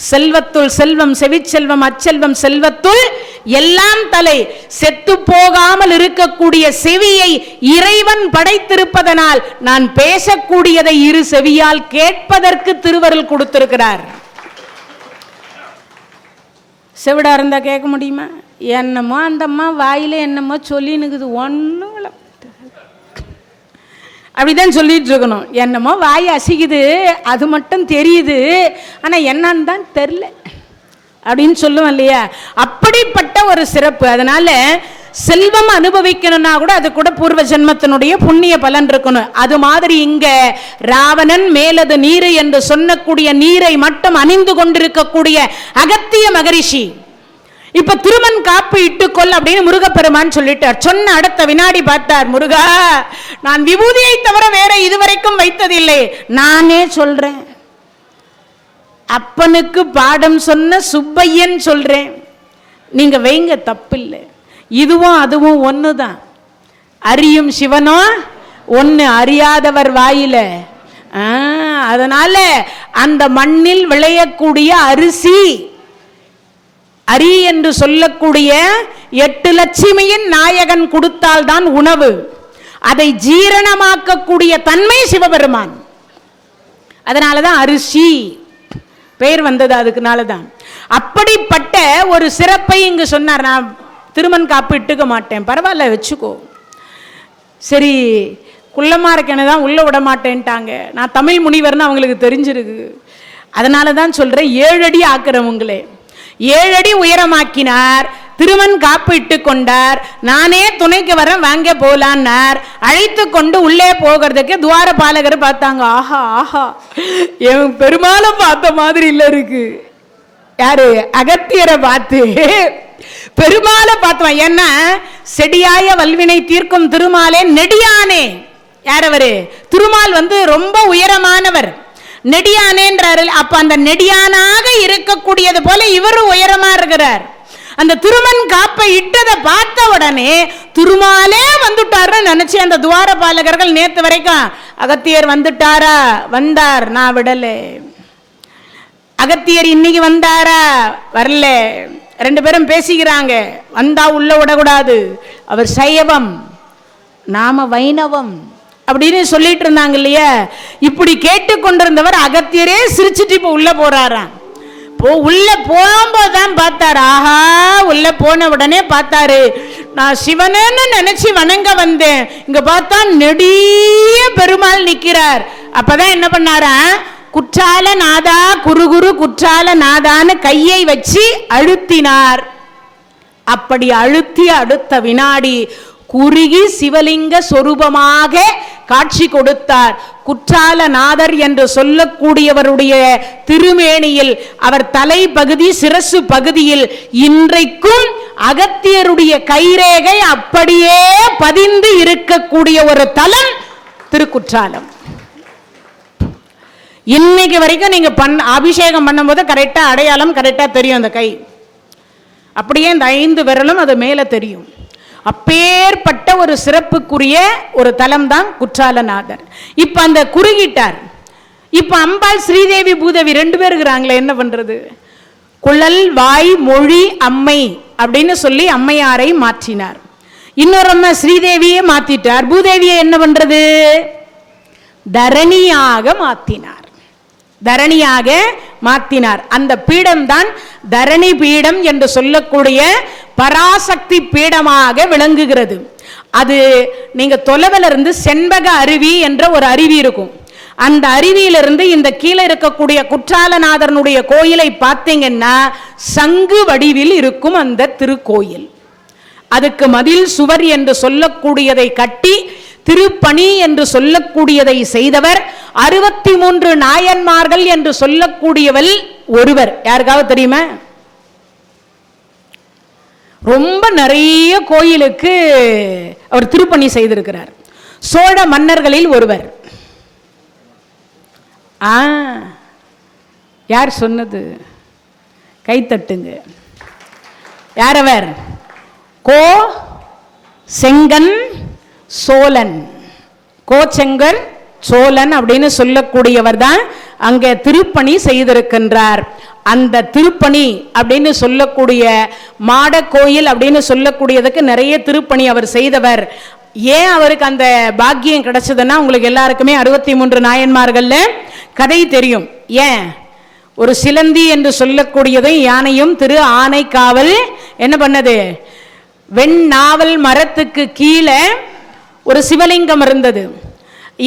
S1: செல்வத்துள் செல்வம், செவிச்செல்வம், அச்செல்வம், செல்வத்துள் எல்லாம் தலை. செத்து போகாமல் இருக்கக்கூடிய செவியை இறைவன் படைத்திருப்பதனால் நான் பேசக்கூடியதை இரு செவியால் கேட்பதற்கு திருவருள் கொடுத்திருக்கிறார். செவிடா இருந்தா கேட்க முடியுமா? என்னமோ அந்த அம்மா வாயில என்னமோ சொல்லினுக்குது, ஒன்றும் அப்படிதான் சொல்லிட்டு இருக்கணும். என்னமோ வாய் அசிக்குது, அது மட்டும் தெரியுது, ஆனால் என்னன்னு தான் தெரில அப்படின்னு சொல்லுவோம் இல்லையா? அப்படிப்பட்ட ஒரு சிறப்பு. அதனால செல்வம் அனுபவிக்கணும்னா கூட அது கூட பூர்வ ஜென்மத்தினுடைய புண்ணிய பலன் இருக்கணும். அது மாதிரி இங்க ராவணன் மேலது நீரு என்று சொன்னக்கூடிய நீரை மட்டும் அணிந்து கொண்டிருக்கக்கூடிய அகத்திய மகரிஷி இப்ப திருமண் காப்பு இட்டுக்கொள் அப்படின்னு முருகப்பெருமான் சொல்லிட்டார். சொன்ன அடுத்த வினாடி பார்த்தார், முருகா நான் விபூதியை தவிர வேற இதுவரைக்கும் வைத்ததில்லை, நானே சொல்றேன். அப்பனுக்கு பாடம் சொன்ன சுப்பையன் சொல்றேன், நீங்க வைங்க, தப்பில்லை. இதுவும் அதுவும் ஒண்ணுதான். அறியும் சிவனோ ஒன்னு, அறியாதவர் வாயில. அதனால அந்த மண்ணில் விளையக்கூடிய அரிசி, அரி என்று சொல்லக்கூடிய 8 லட்சுமியின் நாயகன் கொடுத்தால்தான் உணவு. அதை ஜீரணமாக்கக்கூடிய தன்மை சிவபெருமான். அதனாலதான் அரிசி பெயர் வந்தது, அதுக்குனாலதான். அப்படிப்பட்ட ஒரு சிறப்பை இங்கு சொன்னார். நான் திருமண் காப்பு இட்டுக்க மாட்டேன், பரவாயில்ல வச்சுக்கோ. சரி, குள்ளமா இருக்கேன்னு தான் உள்ள விட மாட்டேன்ட்டாங்க. நான் தமிழ் முனிவர்னு அவங்களுக்கு தெரிஞ்சிருக்கு. அதனால தான் சொல்றேன், 7 அடி ஆக்குறவங்களே 7 அடி உயரமாக்கினார். திருமண் காப்பு இட்டு கொண்டார். நானே துணைக்கு வர வாங்க போலான்னார். அழைத்து கொண்டு உள்ளே போகிறதுக்கு துவார பாலகர் பார்த்தாங்க. ஆஹா ஆஹா, என் பெருமாளை பார்த்த மாதிரி இல்ல இருக்கு. யாரு? அகத்தியரை பார்த்து பெருமாளை பார்த்தோம். ஏன்னா செடியாய வல்வினை தீர்க்கும் திருமாலே நெடியானே. யார் அவரு? திருமால் ரொம்ப உயரமானவர், நெடியானேன்றாரு. அப்ப அந்த நெடியானாக இருக்கக்கூடியது போல இவரும் உயரமா இருக்கிறார். அந்த திருமண் காப்பை இட்டதை பார்த்த உடனே திருமாலே வந்துட்டாரு நினைச்சு அந்த துவார பாலகர்கள் நேத்து வரைக்கும் அகத்தியர் வந்துட்டாரா? வந்தார், நான் விடல. அகத்தியர் இன்னைக்கு வந்தாரா? வரல. 2 பேரும் பேசிக்கிறாங்க. வந்தா உள்ள விடக்கூடாது, அவர் சைவம், நாம வைணவம் அப்படின்னு சொல்லிட்டு இருந்தாங்க இல்லையா? இப்படி கேட்டு கொண்டிருந்தவர் அகத்தியரே சிரிச்சுட்டு இப்ப உள்ள போறாராம். உள்ள போகும்போதுதான் பார்த்தாரு. ஆஹா, உள்ள போன உடனே பார்த்தாரு, நான் சிவனேன்னு நினைச்சு வணங்க வந்தேன், இங்க பார்த்தா நெடிய பெருமாள் நிக்கிறார். அப்பதான் என்ன பண்ணாரா? குற்றால நாதா குருகுரு குற்றால நாதான்னு கையை வச்சு அழுத்தினார். அப்படி அழுத்தி அடுத்த வினாடி குறுகி சிவலிங்க சொரூபமாக காட்சி கொடுத்தார். குற்றாலநாதர் என்று சொல்லக்கூடியவருடைய திருமேனியில், அவர் தலை பகுதி சிரசு பகுதியில் இன்றைக்கும் அகத்தியருடைய கைரேகை அப்படியே பதிந்து இருக்கக்கூடிய ஒரு தலம் திருக்குற்றாலம். இன்னைக்கு வரைக்கும் நீங்க அபிஷேகம் பண்ணும் போது கரெக்டா அடையாளம் கரெக்டா தெரியும். அந்த கை அப்படியே இந்த 5 விரலும் அது மேல தெரியும். அப்பேற்பட்ட ஒரு சிறப்புக்குரிய ஒரு தலம் தான் குற்றாலநாதர். இப்ப அந்த குறுகிட்டார். இப்ப அம்பாள் ஸ்ரீதேவி பூதேவி 2 பேர் இருக்கிறாங்களே, என்ன பண்றது? குழல் வாய் மொழி அம்மை அப்படின்னு சொல்லி அம்மையாரை மாற்றினார். இன்னொரு அம்மா ஸ்ரீதேவியே மாத்திட்டார். பூதேவியை என்ன பண்றது? தரணியாக மாத்தினார். தரணியாக மாத்தினார். அந்த பீடம் தான் தரணி பீடம் என்று சொல்லக்கூடிய பராசக்தி பீடமாக விளங்குகிறது. அது நீங்க தொலைவில் இருந்து செண்பக அருவி என்ற ஒரு அருவி இருக்கும். அந்த அருவியிலிருந்து இந்த கீழே இருக்கக்கூடிய குற்றாலநாதனுடைய கோயிலை பார்த்தீங்கன்னா சங்கு வடிவில் இருக்கும் அந்த திருக்கோயில். அதுக்கு மதில் சுவர் என்று சொல்லக்கூடியதை கட்டி திருப்பணி என்று சொல்லக்கூடியதை செய்தவர் 63 நாயன்மார்கள் என்று சொல்லக்கூடியவள் ஒருவர். யாருக்காவது தெரியுமா? ரொம்ப நிறைய கோயிலுக்கு அவர் திருப்பணி செய்திருக்கிறார். சோழ மன்னர்களில் ஒருவர். யார் சொன்னது? கைத்தட்டுங்க. யார் அவர்? செங்கன் சோழன், கோச்செங்கர் சோழன் அப்படின்னு சொல்லக்கூடியவர் தான் அங்கே திருப்பணி செய்திருக்கின்றார். அந்த திருப்பணி அப்படின்னு சொல்லக்கூடிய மாட கோயில் அப்படின்னு சொல்லக்கூடியதுக்கு நிறைய திருப்பணி அவர் செய்தவர். ஏன் அவருக்கு அந்த பாக்கியம் கிடைச்சதுன்னா, உங்களுக்கு எல்லாருக்குமே 63 நாயன்மார்கள்ல கதை தெரியும். ஏன் ஒரு சிலந்தி என்று சொல்லக்கூடியதும் யானையும் திரு ஆனைக்காவல் என்ன பண்ணது, வெண்ணாவல் மரத்துக்கு கீழே ஒரு சிவலிங்கம் இருந்தது.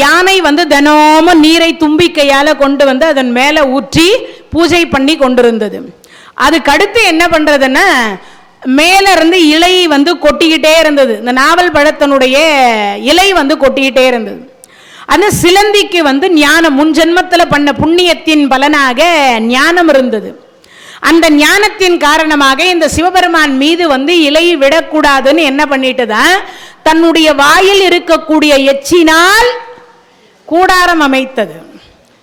S1: யானை தினமும் நீரை தும்பிக்கையால கொண்டு அதன் மேல ஊற்றி பூஜை பண்ணி கொண்டிருந்தது. அதுக்கு அடுத்து என்ன பண்றதுன்னா, மேல இருந்து இலை கொட்டிக்கிட்டே இருந்தது. இந்த நாவல் பழத்தினுடைய இலை கொட்டிக்கிட்டே இருந்தது. அந்த சிலந்திக்கு ஞானம், முன் ஜென்மத்தில் பண்ண புண்ணியத்தின் பலனாக ஞானம் இருந்தது. அந்த ஞானத்தின் காரணமாக இந்த சிவபெருமான் மீது இலை விடக்கூடாதுன்னு என்ன பண்ணிட்டுதான், தன்னுடைய வாயில் இருக்கக்கூடிய எச்சினால் கூடாரம் அமைத்தது.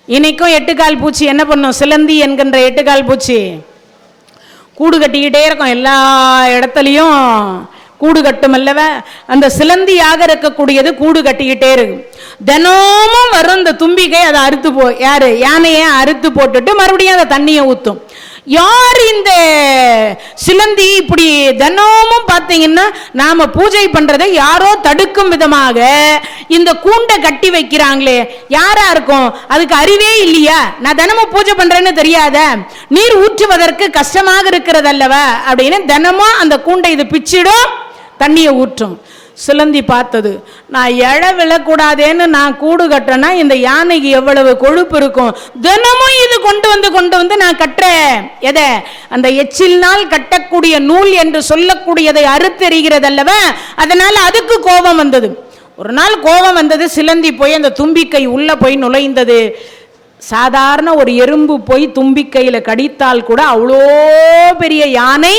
S1: இன்னைக்கும் 8 கால் பூச்சி என்ன பண்ணும், சிலந்தி என்கின்ற 8 கால் பூச்சி கூடு கட்டிக்கிட்டே இருக்கும். எல்லா இடத்துலையும் கூடு கட்டும் அல்லவ, அந்த சிலந்தியாக இருக்கக்கூடியது கூடு கட்டிக்கிட்டே இருக்கும். தினமும் வரும் இந்த தும்பிக்கை அதை அறுத்து யாரு யானையை அறுத்து போட்டுட்டு மறுபடியும் அதை தண்ணியை ஊற்றும். யார் இந்த சிலந்தி இப்படி தினமும் பார்த்தீங்கன்னா நாம பூஜை பண்றதை யாரோ தடுக்கும் விதமாக இந்த கூண்டை கட்டி வைக்கிறாங்களே, யாரா இருக்கும்? அதுக்கு அறிவே இல்லையா? நான் தினமும் பூஜை பண்றேன்னு தெரியாத, நீர் ஊற்றுவதற்கு கஷ்டமாக இருக்கிறது அல்லவா அப்படின்னு தினமும் அந்த கூண்டை இது பிச்சிடும், தண்ணியை ஊற்றும். சிலந்தி பார்த்தது, நான் எழ விழக்கூடாதேன்னு நான் கூடு கட்டனா இந்த யானைக்கு எவ்வளவு கொழுப்பு இருக்கும், தினமும் இது கொண்டு வந்து நான் கட்டுறேன். எதை? அந்த எச்சில்னால் கட்டக்கூடிய நூல் என்று சொல்லக்கூடியதை அறுத்தெறிகிறது அல்லவா, அதனால அதுக்கு கோபம் வந்தது. ஒரு நாள் கோபம் வந்தது, சிலந்தி போய் அந்த தும்பிக்கை உள்ள போய் நுழைந்தது. சாதாரண ஒரு எறும்பு போய் தும்பிக்கையில கடித்தால் கூட அவ்வளோ பெரிய யானை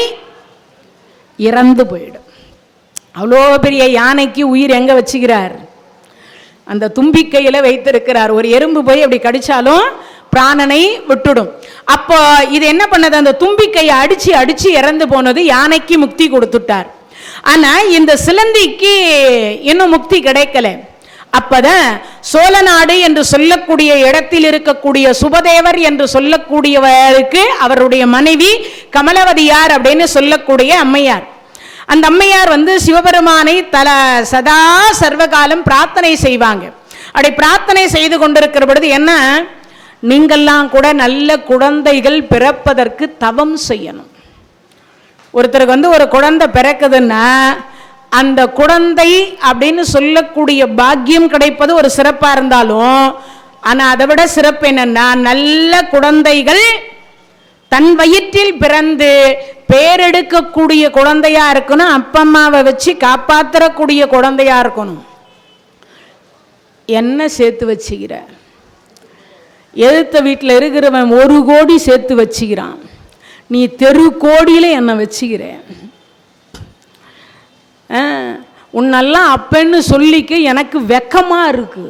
S1: இறந்து போயிடும். அவ்வளோ பெரிய யானைக்கு உயிர் எங்க வச்சுக்கிறார்? அந்த தும்பிக்கையில வைத்திருக்கிறார். ஒரு எறும்பு போய் அப்படி கடிச்சாலும் பிராணனை விட்டுடும். அப்போ இது என்ன பண்ணது, அந்த தும்பிக்கையை அடிச்சு அடிச்சு இறந்து போனது யானைக்கு முக்தி கொடுத்துட்டார். ஆனா இந்த சிலந்திக்கு இன்னும் முக்தி கிடைக்கல. அப்பதான் சோழநாடு என்று சொல்லக்கூடிய இடத்தில் இருக்கக்கூடிய சுபதேவர் என்று சொல்லக்கூடியவருக்கு அவருடைய மனைவி கமலவதியார் அப்படின்னு சொல்லக்கூடிய அம்மையார். அந்த அம்மையார் சிவபெருமானை சதா சர்வகாலம் பிரார்த்தனை செய்வாங்க. அப்படி பிரார்த்தனை செய்து கொண்டிருக்கிற பொழுது என்ன, நீங்கள்லாம் கூட நல்ல குழந்தைகள் பிறப்பதற்கு தவம் செய்யணும். ஒருத்தருக்கு ஒரு குழந்தை பிறக்குதுன்னா அந்த குழந்தை அப்படின்னு சொல்லக்கூடிய பாக்கியம் கிடைப்பது ஒரு சிறப்பா இருந்தாலும், ஆனா அதை விட சிறப்பு என்னன்னா, நல்ல குழந்தைகள் தன் வயிற்றில் பிறந்து பேரெடுக்கக்கூடிய குழந்தையா இருக்கணும். அப்பா அம்மாவை வச்சு காப்பாற்றக்கூடிய குழந்தையா இருக்கணும். என்ன சேர்த்து வச்சுக்கிற? எதிர்த்த வீட்டில் இருக்கிறவன் 1 கோடி சேர்த்து வச்சுக்கிறான், நீ தெரு கோடியில என்ன வச்சுக்கிற? உன்னெல்லாம் அப்பன்னு சொல்லிக்க எனக்கு வெக்கமா இருக்கு.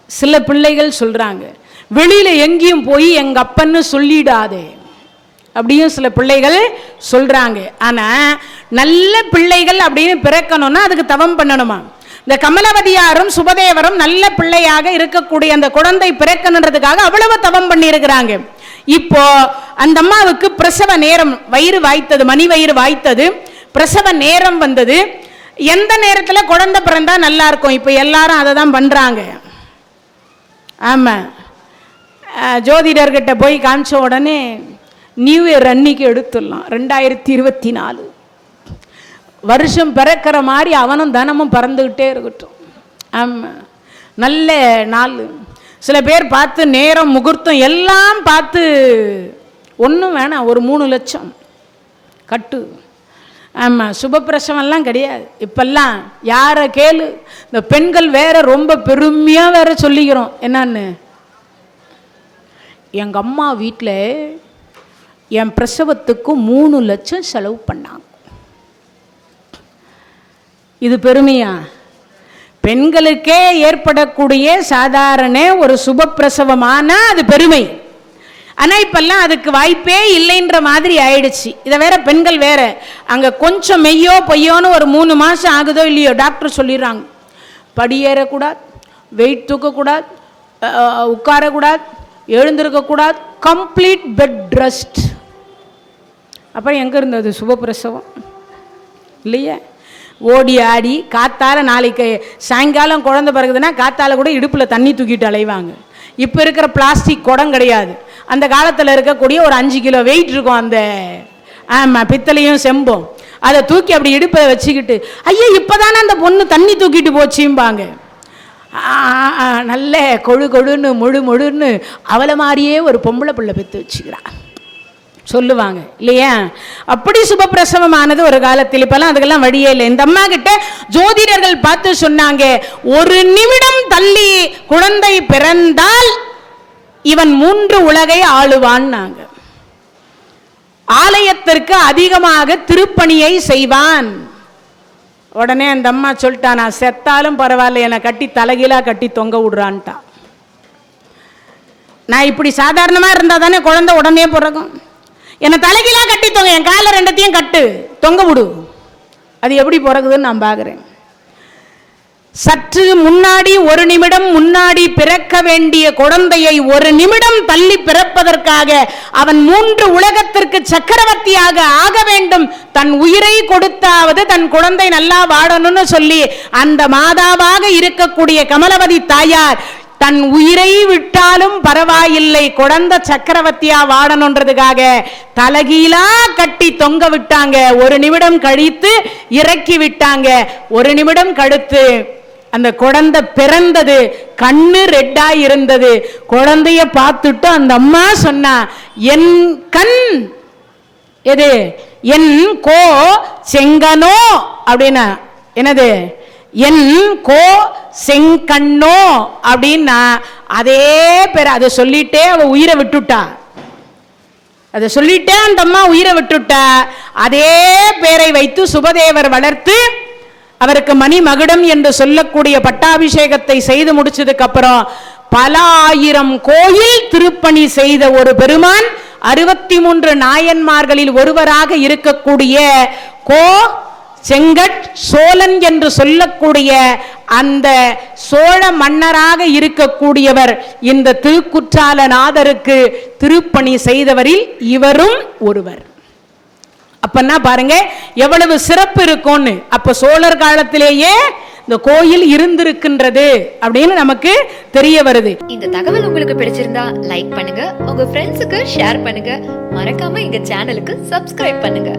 S1: சில பிள்ளைகள் சொல்றாங்க, வெளியில எங்கேயும் போய் எங்க அப்பன்னு சொல்லிடாதே அப்படியும் சில பிள்ளைகள் சொல்றாங்க. ஆனா நல்ல பிள்ளைகள் அப்படின்னு பிறக்கணும்னா அதுக்கு தவம் பண்ணணுமா? இந்த கமலவதியாரும் சுபதேவரும் நல்ல பிள்ளையாக இருக்கக்கூடிய அந்த குழந்தை பிறக்கணுன்றதுக்காக அவ்வளவு தவம் பண்ணி இருக்கிறாங்க. இப்போ அந்த அம்மாவுக்கு பிரசவ நேரம், வயிறு வாய்த்தது, மணி வயிறு வாய்த்தது, பிரசவ நேரம் வந்தது. எந்த நேரத்தில் குழந்தை பிறந்தா நல்லா இருக்கும்? இப்போ எல்லாரும் அதை தான் பண்றாங்க. ஆமா, ஜோதிடர்கிட்ட போய் காமிச்ச உடனே நியூ இயர் அன்னைக்கு எடுத்துடலாம், 2024 வருஷம் பிறக்கிற மாதிரி அவனும் தினமும் பறந்துக்கிட்டே இருக்கட்டும். ஆமாம், நல்ல நாள். சில பேர் பார்த்து நேரம் முகூர்த்தம் எல்லாம் பார்த்து ஒன்றும் வேணாம், ஒரு 3 லட்சம் கட்டு. ஆமாம், சுபப்பிரசவம்லாம் கிடையாது இப்பெல்லாம். யாரை கேளு, இந்த பெண்கள் வேற ரொம்ப பெருமையாக வேற சொல்லிக்கிறோம். என்னன்னு, எங்கள் அம்மா வீட்டில் என் பிரசவத்துக்கு 3 லட்சம் செலவு பண்ணாங்க. இது பெருமையா? பெண்களுக்கே ஏற்படக்கூடிய சாதாரண ஒரு சுபப்பிரசவமான அது பெருமை. ஆனா இப்பெல்லாம் அதுக்கு வாய்ப்பே இல்லைன்ற மாதிரி ஆயிடுச்சு. இதை வேற பெண்கள் வேற அங்க கொஞ்சம் மெய்யோ பொய்யோன்னு ஒரு 3 மாசம் ஆகுதோ இல்லையோ டாக்டர் சொல்லிடுறாங்க, படியேறக்கூடாது, வெயிட் தூக்கக்கூடாது, உட்காரக்கூடாது, எழுந்திருக்கக்கூடாது, கம்ப்ளீட் பெட் ரெஸ்ட். அப்புறம் எங்கே இருந்தது சுபப்பிரசவம் இல்லையா? ஓடி ஆடி காத்தால நாளைக்கு சாயங்காலம் குழந்தை பிறகுதுன்னா காத்தால கூட இடுப்பில் தண்ணி தூக்கிட்டு அலைவாங்க. இப்போ இருக்கிற பிளாஸ்டிக் குடம் கிடையாது. அந்த காலத்தில் இருக்கக்கூடிய ஒரு 5 கிலோ வெயிட் இருக்கும் அந்த ஆமாம் பித்தளையும் செம்பும், அதை தூக்கி அப்படி இடுப்பை வச்சுக்கிட்டு ஐயா இப்போதானே அந்த பொண்ணு தண்ணி தூக்கிட்டு போச்சும்பாங்க. நல்ல கொழு கொழுன்னு முழு முழுன்னு அவளை மாதிரியே ஒரு பொம்பளை பிள்ளை பெற்று வச்சுக்கிறான் சொல்லுவாங்க இல்லையா? அப்படி சுபப்பிரசவமானது ஒரு காலத்தில். இப்பெல்லாம் அதுக்கெல்லாம் வழியே இல்லை. இந்த அம்மா கிட்ட ஜோதிடர்கள் பார்த்து சொன்னாங்க, 1 நிமிடம் தள்ளி குழந்தை பிறந்தால் இவன் 3 உலகை ஆளுவான்னாங்க. ஆலயத்திற்கு அதிகமாக திருப்பணியை செய்வான். உடனே அந்த அம்மா சொல்லிட்டா, நான் செத்தாலும் பரவாயில்ல என்னை கட்டி தலைகீழா கட்டி தொங்க விடுறான்ட்டா. நான் இப்படி சாதாரணமா இருந்தா தானே குழந்தை உடனே பிறகும். என்னை தலைகீழா கட்டி தொங்க, என் காலை 2த்தையும் கட்டு தொங்க விடு. அது எப்படி பிறகுதுன்னு நான் பார்க்குறேன். சற்று முன்னாடி 1 நிமிடம் முன்னாடி பிறக்க வேண்டிய குழந்தையை 1 நிமிடம் தள்ளி பிறப்பதற்காக அவன் 3 உலகத்திற்கு சக்கரவர்த்தியாக ஆக வேண்டும், தன் உயிரை கொடுத்தாவது தன் குழந்தை நல்லா வாழணும்னு சொல்லி அந்த மாதாவாக இருக்கக்கூடிய கமலவதி தாயார் தன் உயிரை விட்டாலும் பரவாயில்லை குழந்தை சக்கரவர்த்தியா வாழணுன்றதுக்காக தலகீழா கட்டி தொங்க விட்டாங்க. 1 நிமிடம் கழித்து இறக்கி விட்டாங்க. 1 நிமிடம் கழித்து அந்த குழந்தை பிறந்தது. கண்ணு ரெட்டா இருந்தது. குழந்தைய பார்த்துட்டு அந்த அம்மா சொன்னா, என் கண் எது, என் கோ செங்கனோ அப்படின்னா என்னது, என் கோ செங்கண்ணோ அப்படின்னா அதே பேர். அதை சொல்லிட்டே அவ உயிரை விட்டுட்டா. அதை சொல்லிட்டே அந்த அம்மா உயிரை விட்டுட்டா. அதே பேரை வைத்து சுபதேவர் வளர்த்து அவருக்கு மணிமகுடம் என்று சொல்லக்கூடிய பட்டாபிஷேகத்தை செய்து முடிச்சதுக்கு அப்புறம் பல ஆயிரம் கோயில் திருப்பணி செய்த ஒரு பெருமான், 63 நாயன்மார்களில் ஒருவராக இருக்கக்கூடிய கோ செங்கட் சோழன் என்று சொல்லக்கூடிய அந்த சோழ மன்னராக இருக்கக்கூடியவர் இந்த திருக்குற்றாலநாதருக்கு திருப்பணி செய்தவரில் இவரும் ஒருவர். அப்பன்னா பாருங்க எவ்வளவு சிறப்பு இருக்கும்னு. அப்ப சோழர் காலத்திலேயே இந்த கோயில் இருந்திருக்கின்றது அப்படின்னு நமக்கு தெரிய வருது.
S2: இந்த தகவல் உங்களுக்கு பிடிச்சிருந்தா லைக் பண்ணுங்க, உங்க ஃப்ரெண்ட்ஸுக்கு ஷேர் பண்ணுங்க, மறக்காம எங்க சேனலுக்கு சப்ஸ்கிரைப் பண்ணுங்க.